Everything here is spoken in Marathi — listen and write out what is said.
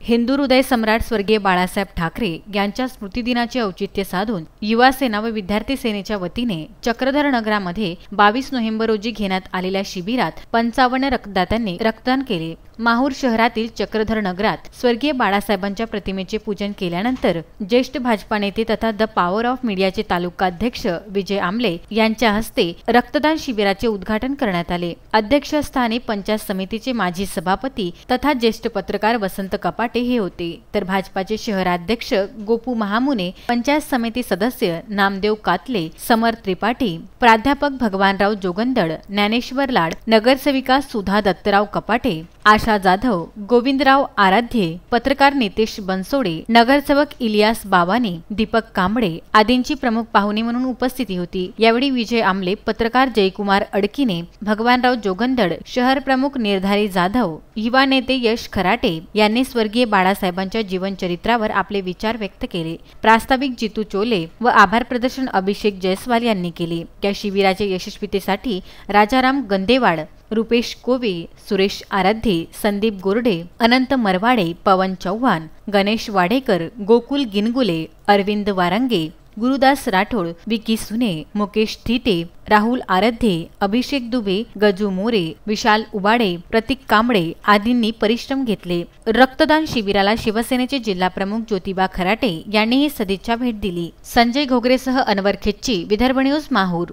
हिंदू हृदय सम्राट स्वर्गीय बाळासाहेब ठाकरे यांच्या स्मृतिदिनाचे औचित्य साधून युवा सेना व विद्यार्थी सेनेच्या वतीने चक्रधर नगरामध्ये 22 नोव्हेंबर रोजी घेण्यात आलेल्या शिबिरात 55 रक्तदात्यांनी रक्तदान केले। माहूर शहरातील चक्रधर नगरात स्वर्गीय बाळासाहेबांच्या प्रतिमेचे पूजन केल्यानंतर ज्येष्ठ भाजपा नेते तथा द पॉवर ऑफ मीडियाचे तालुकाध्यक्ष विजय आमले यांच्या हस्ते रक्तदान शिबिराचे उद्घाटन करण्यात आले। अध्यक्षस्थानी पंचायत समितीचे माजी सभापती तथा ज्येष्ठ पत्रकार वसंत कपाटे हे होते, तर भाजपाचे शहराध्यक्ष गोपू महामुने, पंचायत समिती सदस्य नामदेव कातले, समर त्रिपाठी, प्राध्यापक भगवानराव जोगंदड, ज्ञानेश्वर लाड, नगरसेविका सुधा दत्तराव कपाटे, आशा जाधव, गोविंदराव आराध्ये, पत्रकार नितेश बनसोडे, नगरसेवक इलियास बावानी, दीपक कांबळे आदींची प्रमुख पाहुणे म्हणून उपस्थिती होती। यावेळी विजय आमले, पत्रकार जयकुमार अडकिने, भगवानराव जोगंदड, शहर प्रमुख निर्धारी जाधव, युवा नेते यश खराटे यांनी स्वर्गीय बाळासाहेबांच्या जीवनचरित्रावर आपले विचार व्यक्त केले। प्रास्ताविक जितू चोले व आभार प्रदर्शन अभिषेक जयस्वाल यांनी केले। या शिबिराच्या यशस्वीतेसाठी राजाराम गंदेवाड, रुपेश कोवे, सुरेश आराध्ये, संदीप गोरडे, अनंत मरवाडे, पवन चव्हाण, गणेश वाडेकर, गोकुल गिनगुले, अरविंद वारंगे, गुरुदास राठोड, विकी सुने, मुकेश थिटे, राहुल आराध्ये, अभिषेक दुबे, गजू मोरे, विशाल उबाडे, प्रतीक कांबळे आदींनी परिश्रम घेतले। रक्तदान शिबिराला शिवसेनेचे जिल्हा प्रमुख ज्योतिबा खराटे यांनीही सदिच्छा भेट दिली। संजय घोगरेसह अनवर खेच्ची, विदर्भ न्यूज, माहूर।